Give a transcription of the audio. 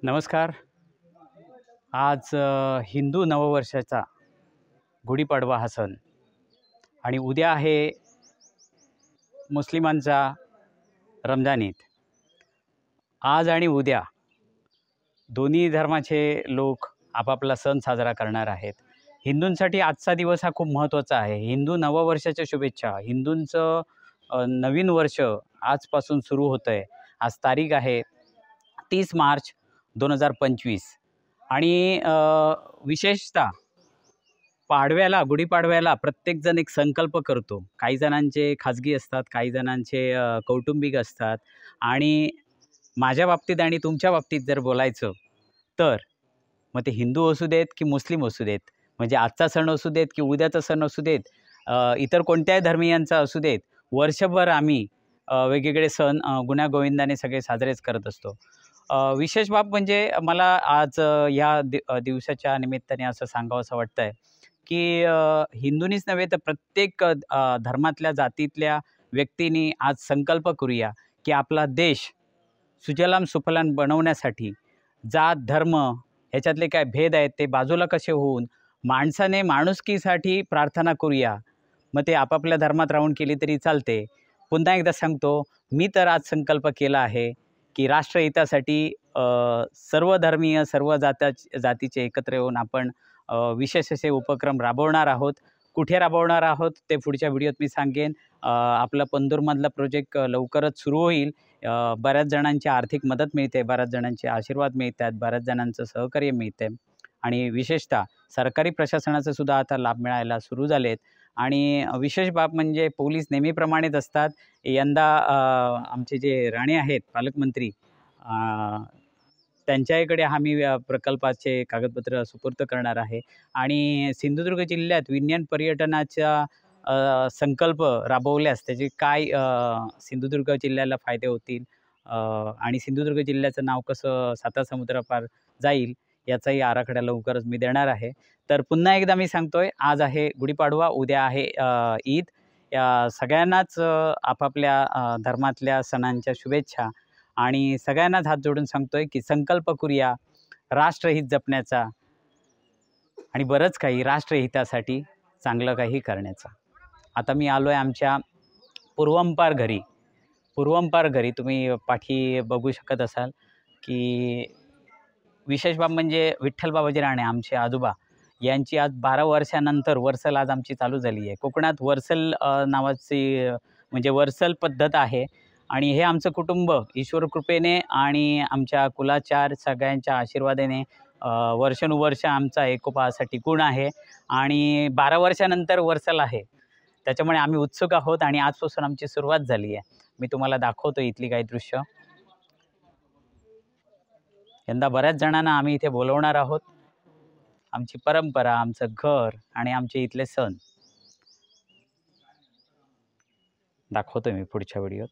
नमस्कार. आज हिंदू नववर्षाचा गुढीपाडवा हा सण आणि उद्या आहे मुस्लिमांचा रमजान ईद. आज आणि उद्या दोन्ही धर्माचे लोक आपापला सण साजरा करणार आहेत. हिंदूंसाठी आजचा दिवस हा खूप महत्त्वाचा आहे. हिंदू नववर्षाच्या शुभेच्छा. हिंदूंचं नवीन वर्ष आजपासून सुरू होतं आहे. आज तारीख आहे 30 मार्च 2025 आणि विशेषतः गुढीपाडव्याला प्रत्येकजण एक संकल्प करतो. काही जणांचे खाजगी असतात, काही जणांचे कौटुंबिक असतात. आणि माझ्या बाबतीत आणि तुमच्या बाबतीत जर बोलायचं तर मग ते हिंदू असू देत की मुस्लिम असू देत, म्हणजे आजचा सण असू देत की उद्याचा सण असू देत, इतर कोणत्याही धर्मियांचा असू देत, वर्षभर आम्ही वेगवेगळे सण गुण्यागोविंदाने सगळे साजरेच करत असतो. विशेष बाब म्हणजे मला आज दिवसाच्या निमित्ताने असं सांगावंसं वाटतंय की हिंदूंनीच नव्हे तर प्रत्येक धर्मातल्या जातीतल्या व्यक्तींनी आज संकल्प करूया की आपला देश सुजलाम सुफलाम बनवण्यासाठी जात धर्म ह्याच्यातले काय भेद आहेत ते बाजूला कसे होऊन माणसाने माणुसकीसाठी प्रार्थना करूया. मग ते आपापल्या धर्मात राहून केली तरी चालते. पुन्हा एकदा सांगतो, मी तर आज संकल्प केला आहे की राष्ट्रहितासाठी सर्व धर्मीय सर्व जातीचे एकत्र येऊन आपण विशेष असे उपक्रम राबवणार आहोत. कुठे राबवणार आहोत ते पुढच्या व्हिडिओत मी सांगेन. आपला पंदूरमधला प्रोजेक्ट लवकरच सुरू होईल. बऱ्याच जणांची आर्थिक मदत मिळते, बऱ्याच जणांचे आशीर्वाद मिळतात, बऱ्याच जणांचं सहकार्य मिळते आणि विशेषतः सरकारी प्रशासनाचा सुद्धा आता लाभ मिळायला सुरू झालेत. आणि विशेष बाब म्हणजे पोलीस नेहमीप्रमाणेच असतात. यंदा आमचे जे राणे आहेत पालकमंत्री, त्यांच्याकडे आम्ही प्रकल्पाचे कागदपत्र सुपूर्द करणार आहे. आणि सिंधुदुर्ग जिल्ह्यात विज्ञान पर्यटनाचा संकल्प राबवल्यास त्याचे काय सिंधुदुर्ग जिल्ह्याला फायदे होतील आणि सिंधुदुर्ग जिल्ह्याचं नाव कसं सातासमुद्रापार जाईल याचाही आराखडा लवकरच मी देणार आहे. तर पुन्हा एकदा मी सांगतोय, आज आहे गुढीपाडवा, उद्या आहे ईद. या सगळ्यांनाच आपापल्या धर्मातल्या सणांच्या शुभेच्छा आणि सगळ्यांनाच हात जोडून सांगतोय की संकल्प करूया राष्ट्रहित जपण्याचा आणि बरंच काही राष्ट्रहितासाठी चांगलं काही करण्याचा. आता मी आलो आहे आमच्या पूर्वंपार घरी. पूर्वंपार घरी तुम्ही पाठी बघू शकत असाल की विशेष बाब म्हणजे विठ्ठल बाबाजी राणे आमचे आजोबा यांची आज 12 वर्षानंतर वर्सल आज आमची चालू झाली आहे. कोकणात वर्सल नावाची म्हणजे वर्सल पद्धत आहे आणि हे आमचं कुटुंब ईश्वर कृपेने आणि आमच्या कुलाचार सगळ्यांच्या आशीर्वादाने वर्षानुवर्ष आमचा एकोपा असा टिकून आहे आणि 12 वर्षानंतर वर्सल आहे. त्याच्यामुळे आम्ही उत्सुक आहोत आणि आजपासून आमची सुरुवात झाली आहे. मी तुम्हाला दाखवतो इथली काही दृश्य. यंदा बऱ्याच जणांना आम्ही इथे बोलवणार आहोत. आमची परंपरा, आमचं घर आणि आमचे इथले सण दाखवतो मी पुढच्या व्हिडिओत.